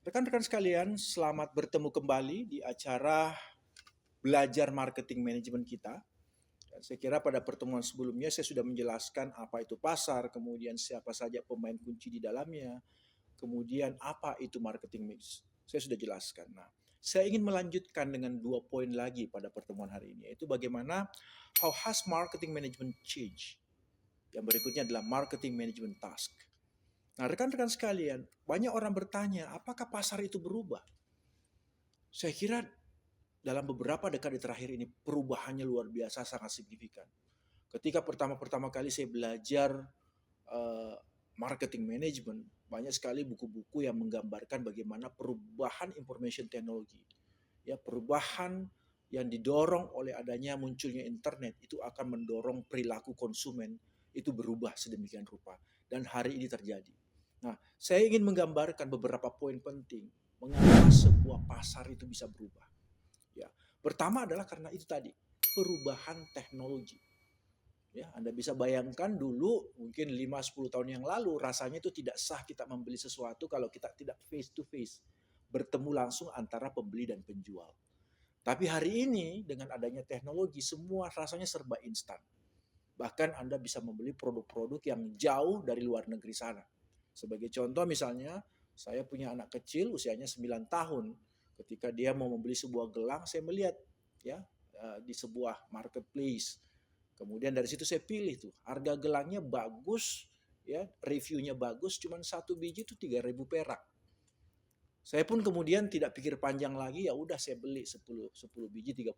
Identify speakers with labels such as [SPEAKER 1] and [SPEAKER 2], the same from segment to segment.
[SPEAKER 1] Rekan-rekan sekalian, selamat bertemu kembali di acara belajar marketing manajemen kita. Dan saya kira pada pertemuan sebelumnya saya sudah menjelaskan apa itu pasar, kemudian siapa saja pemain kunci di dalamnya, kemudian apa itu marketing mix. Saya sudah jelaskan. Nah, saya ingin melanjutkan dengan 2 poin lagi pada pertemuan hari ini, yaitu bagaimana how has marketing management change. Yang berikutnya adalah marketing management task. Nah, rekan-rekan sekalian, banyak orang bertanya, apakah pasar itu berubah? Saya kira dalam beberapa dekade terakhir ini perubahannya luar biasa sangat signifikan. Ketika pertama-pertama kali saya belajar uh, marketing management, banyak sekali buku-buku yang menggambarkan bagaimana perubahan information technology, ya perubahan yang didorong oleh adanya munculnya internet itu akan mendorong perilaku konsumen itu berubah sedemikian rupa dan hari ini terjadi. Nah, saya ingin menggambarkan beberapa poin penting mengapa sebuah pasar itu bisa berubah. Ya, pertama adalah karena itu tadi perubahan teknologi. Ya, Anda bisa bayangkan dulu mungkin 5-10 tahun yang lalu rasanya itu tidak sah kita membeli sesuatu kalau kita tidak face to face, bertemu langsung antara pembeli dan penjual. Tapi hari ini dengan adanya teknologi semua rasanya serba instan. Bahkan Anda bisa membeli produk-produk yang jauh dari luar negeri sana. Sebagai contoh misalnya, saya punya anak kecil usianya 9 tahun. Ketika dia mau membeli sebuah gelang, saya melihat ya di sebuah marketplace. Kemudian dari situ saya pilih tuh, harga gelangnya bagus, ya reviewnya bagus, cuman satu biji itu 3.000 perak. Saya pun kemudian tidak pikir panjang lagi, ya udah saya beli 10 biji 30.000.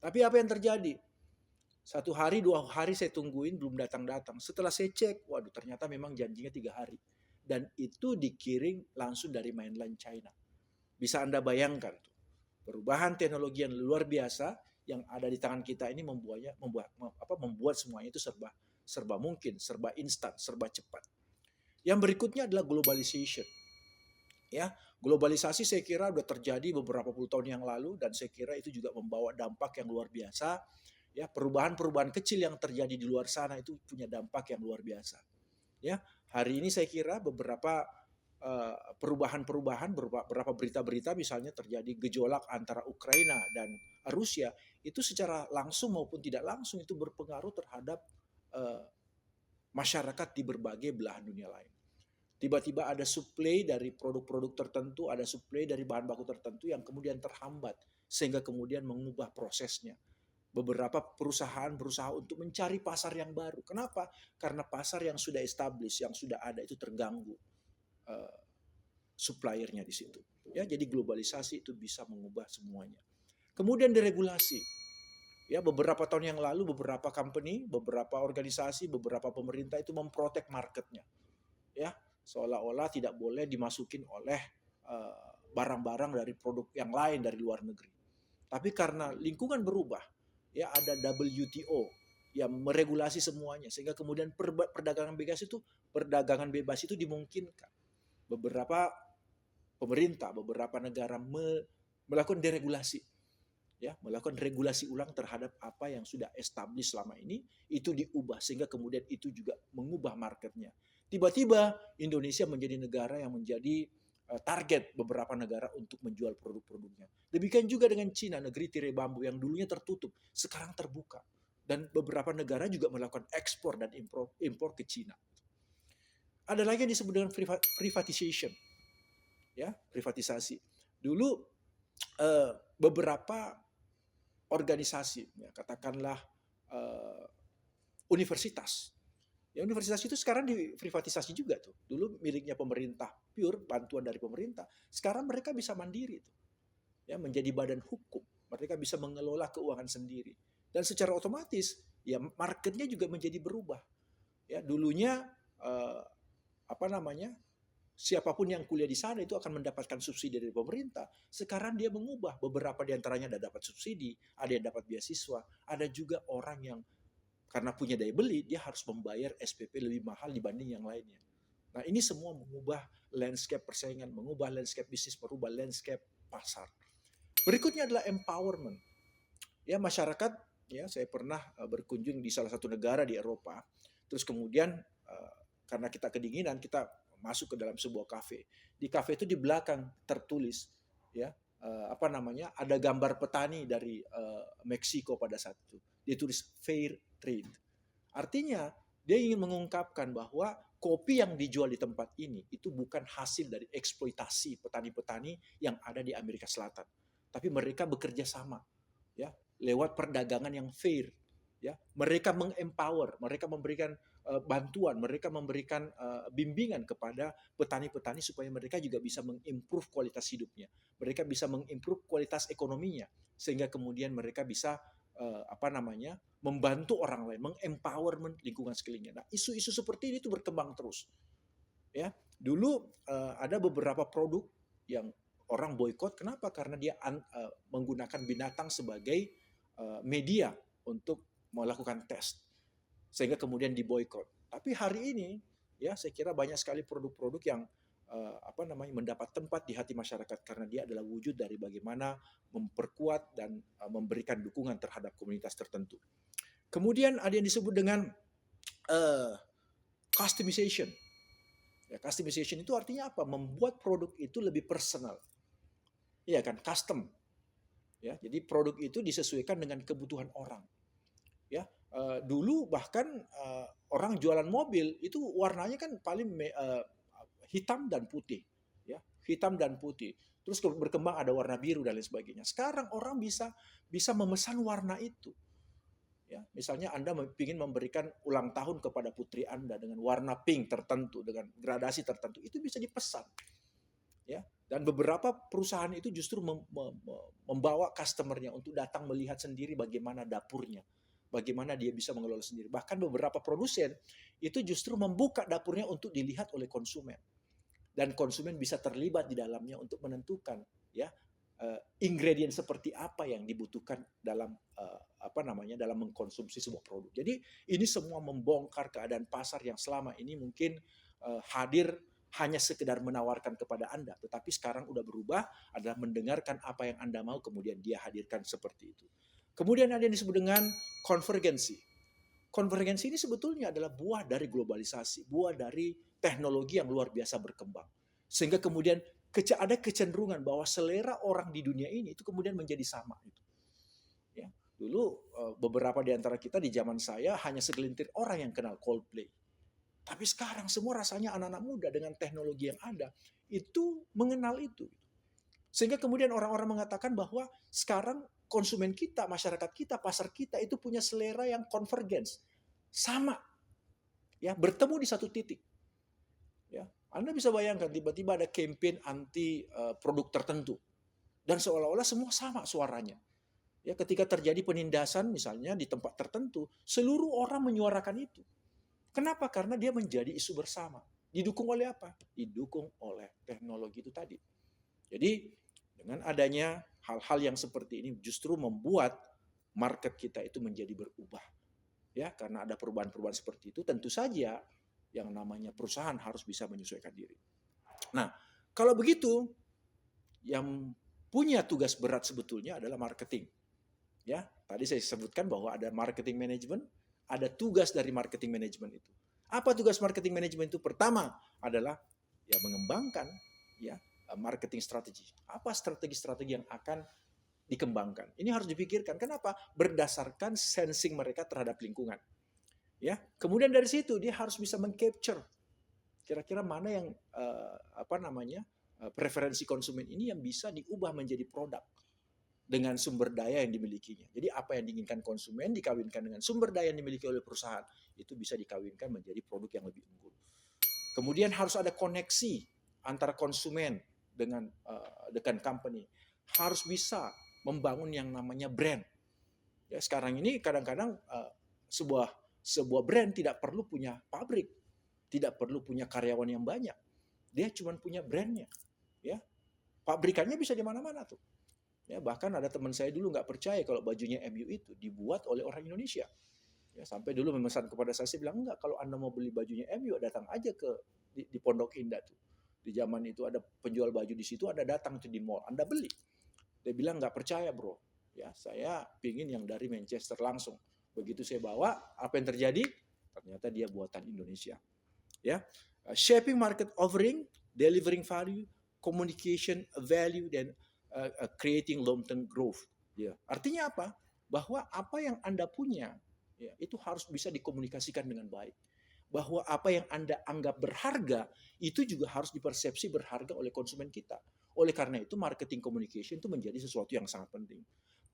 [SPEAKER 1] Tapi apa yang terjadi? 1 hari, 2 hari saya tungguin belum datang-datang. Setelah saya cek, waduh ternyata memang janjinya 3 hari. Dan itu dikirim langsung dari mainland China. Bisa Anda bayangkan tuh, perubahan teknologi yang luar biasa yang ada di tangan kita ini membuat semuanya itu serba mungkin, serba instan, serba cepat. Yang berikutnya adalah globalization. Ya, globalisasi saya kira sudah terjadi beberapa puluh tahun yang lalu dan saya kira itu juga membawa dampak yang luar biasa. Ya, perubahan-perubahan kecil yang terjadi di luar sana itu punya dampak yang luar biasa. Ya, hari ini saya kira beberapa perubahan-perubahan, beberapa berita-berita misalnya terjadi gejolak antara Ukraina dan Rusia itu secara langsung maupun tidak langsung itu berpengaruh terhadap uh, masyarakat di berbagai belahan dunia lain. Tiba-tiba ada supply dari produk-produk tertentu, ada supply dari bahan baku tertentu yang kemudian terhambat sehingga kemudian mengubah prosesnya. Beberapa perusahaan berusaha untuk mencari pasar yang baru. Kenapa? Karena pasar yang sudah established, yang sudah ada itu terganggu uh, suppliernya di situ. Ya, jadi globalisasi itu bisa mengubah semuanya. Kemudian deregulasi. Ya, beberapa tahun yang lalu beberapa company, beberapa organisasi, beberapa pemerintah itu memprotek marketnya. Ya, seolah-olah tidak boleh dimasukin oleh barang-barang dari produk yang lain dari luar negeri. Tapi karena lingkungan berubah, ya ada WTO yang meregulasi semuanya sehingga kemudian perdagangan bebas itu dimungkinkan. Beberapa pemerintah, beberapa negara melakukan deregulasi, ya melakukan regulasi ulang terhadap apa yang sudah established selama ini itu diubah sehingga kemudian itu juga mengubah marketnya. Tiba-tiba Indonesia menjadi negara yang menjadi target beberapa negara untuk menjual produk-produknya. Demikian juga dengan Cina, negeri tirai bambu yang dulunya tertutup, sekarang terbuka. Dan beberapa negara juga melakukan ekspor dan impor ke Cina. Ada lagi yang disebut dengan privatization, ya privatisasi. Dulu beberapa organisasi, ya, katakanlah universitas. Ya, universitas itu sekarang diprivatisasi juga tuh. Dulu miliknya pemerintah, pure bantuan dari pemerintah. Sekarang mereka bisa mandiri tuh. Ya, menjadi badan hukum. Mereka bisa mengelola keuangan sendiri. Dan secara otomatis ya marketnya juga menjadi berubah. Ya, dulunya eh, apa namanya? Siapapun yang kuliah di sana itu akan mendapatkan subsidi dari pemerintah. Sekarang dia mengubah, beberapa di antaranya ada dapat subsidi, ada yang dapat beasiswa, ada juga orang yang karena punya daya beli, dia harus membayar SPP lebih mahal dibanding yang lainnya. Nah, ini semua mengubah landscape persaingan, mengubah landscape bisnis, merubah landscape pasar. Berikutnya adalah empowerment. Ya, masyarakat, ya saya pernah berkunjung di salah satu negara di Eropa. Terus kemudian karena kita kedinginan, kita masuk ke dalam sebuah kafe. Di kafe itu di belakang tertulis, ya, ada gambar petani dari Meksiko pada saat itu. Dia tulis fair trade. Artinya dia ingin mengungkapkan bahwa kopi yang dijual di tempat ini itu bukan hasil dari eksploitasi petani-petani yang ada di Amerika Selatan, tapi mereka bekerja sama, ya, lewat perdagangan yang fair, ya. Mereka mengempower, mereka memberikan bantuan, mereka memberikan bimbingan kepada petani-petani supaya mereka juga bisa mengimprove kualitas hidupnya, mereka bisa mengimprove kualitas ekonominya, sehingga kemudian mereka bisa membantu orang lain, mengempowerment lingkungan sekelilingnya. Nah, isu-isu seperti ini itu berkembang terus. Ya, dulu ada beberapa produk yang orang boykot. Kenapa? Karena dia menggunakan binatang sebagai media untuk melakukan tes, sehingga kemudian diboykot. Tapi hari ini, ya, saya kira banyak sekali produk-produk yang mendapat tempat di hati masyarakat karena dia adalah wujud dari bagaimana memperkuat dan memberikan dukungan terhadap komunitas tertentu. Kemudian ada yang disebut dengan customization. Ya, customization itu artinya apa? Membuat produk itu lebih personal. Iya kan, custom. Ya, jadi produk itu disesuaikan dengan kebutuhan orang. Ya, dulu bahkan orang jualan mobil itu warnanya kan paling hitam dan putih, ya, hitam dan putih. Terus berkembang ada warna biru dan lain sebagainya. Sekarang orang bisa memesan warna itu. Ya, misalnya Anda ingin memberikan ulang tahun kepada putri Anda dengan warna pink tertentu, dengan gradasi tertentu, itu bisa dipesan. Ya, dan beberapa perusahaan itu justru membawa customernya untuk datang melihat sendiri bagaimana dapurnya, bagaimana dia bisa mengelola sendiri. Bahkan beberapa produsen itu justru membuka dapurnya untuk dilihat oleh konsumen. Dan konsumen bisa terlibat di dalamnya untuk menentukan, ya, ingredient seperti apa yang dibutuhkan dalam dalam mengkonsumsi sebuah produk. Jadi ini semua membongkar keadaan pasar yang selama ini mungkin hadir hanya sekedar menawarkan kepada Anda, tetapi sekarang udah berubah adalah mendengarkan apa yang Anda mau kemudian dia hadirkan seperti itu. Kemudian ada yang disebut dengan konvergensi. Konvergensi ini sebetulnya adalah buah dari globalisasi, buah dari teknologi yang luar biasa berkembang. Sehingga kemudian ada kecenderungan bahwa selera orang di dunia ini itu kemudian menjadi sama. Ya, dulu beberapa di antara kita di zaman saya hanya segelintir orang yang kenal Coldplay. Tapi sekarang semua rasanya anak-anak muda dengan teknologi yang ada itu mengenal itu. Sehingga kemudian orang-orang mengatakan bahwa sekarang konsumen kita, masyarakat kita, pasar kita itu punya selera yang convergence, sama, ya, bertemu di satu titik. Ya, Anda bisa bayangkan tiba-tiba ada campaign anti produk tertentu dan seolah-olah semua sama suaranya. Ya, ketika terjadi penindasan misalnya di tempat tertentu, seluruh orang menyuarakan itu. Kenapa? Karena dia menjadi isu bersama. Didukung oleh apa? Didukung oleh teknologi itu tadi. Jadi dengan adanya hal-hal yang seperti ini justru membuat market kita itu menjadi berubah. Ya, karena ada perubahan-perubahan seperti itu, tentu saja yang namanya perusahaan harus bisa menyesuaikan diri. Nah, kalau begitu, yang punya tugas berat sebetulnya adalah marketing. Ya, tadi saya sebutkan bahwa ada marketing management, ada tugas dari marketing management itu. Apa tugas marketing management itu? Pertama adalah ya mengembangkan, ya, marketing strategi. Apa strategi-strategi yang akan dikembangkan? Ini harus dipikirkan. Kenapa? Berdasarkan sensing mereka terhadap lingkungan. Ya, kemudian dari situ dia harus bisa mengcapture kira-kira mana yang preferensi konsumen ini yang bisa diubah menjadi produk dengan sumber daya yang dimilikinya. Jadi apa yang diinginkan konsumen dikawinkan dengan sumber daya yang dimiliki oleh perusahaan, itu bisa dikawinkan menjadi produk yang lebih unggul. Kemudian harus ada koneksi antara konsumen dengan company. Harus bisa membangun yang namanya brand. Ya, sekarang ini kadang-kadang sebuah brand tidak perlu punya pabrik, tidak perlu punya karyawan yang banyak. Dia cuma punya brandnya. Ya, pabrikannya bisa di mana-mana tuh. Ya, bahkan ada teman saya dulu nggak percaya kalau bajunya MU itu dibuat oleh orang Indonesia. Ya, sampai dulu memesan kepada saya bilang, enggak, kalau Anda mau beli bajunya MU datang aja di Pondok Indah tuh. Di zaman itu ada penjual baju di situ, Anda datang tuh di mall, Anda beli. Dia bilang nggak percaya bro. Ya, saya pingin yang dari Manchester langsung. Begitu saya bawa, apa yang terjadi? Ternyata dia buatan Indonesia. Ya, Shaping market offering, delivering value, communication value, dan creating long-term growth. Ya. Artinya apa? Bahwa apa yang Anda punya ya, itu harus bisa dikomunikasikan dengan baik. Bahwa apa yang Anda anggap berharga itu juga harus dipersepsi berharga oleh konsumen kita. Oleh karena itu marketing communication itu menjadi sesuatu yang sangat penting.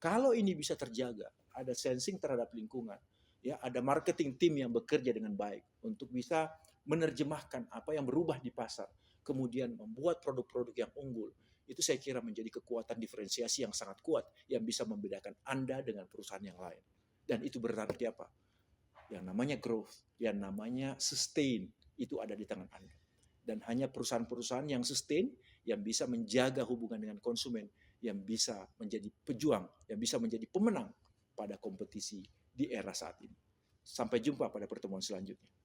[SPEAKER 1] Kalau ini bisa terjaga, ada sensing terhadap lingkungan, ya, ada marketing team yang bekerja dengan baik untuk bisa menerjemahkan apa yang berubah di pasar, kemudian membuat produk-produk yang unggul. Itu saya kira menjadi kekuatan diferensiasi yang sangat kuat yang bisa membedakan Anda dengan perusahaan yang lain. Dan itu berarti apa? Yang namanya growth, yang namanya sustain, itu ada di tangan Anda. Dan hanya perusahaan-perusahaan yang sustain, yang bisa menjaga hubungan dengan konsumen, yang bisa menjadi pejuang, yang bisa menjadi pemenang pada kompetisi di era saat ini. Sampai jumpa pada pertemuan selanjutnya.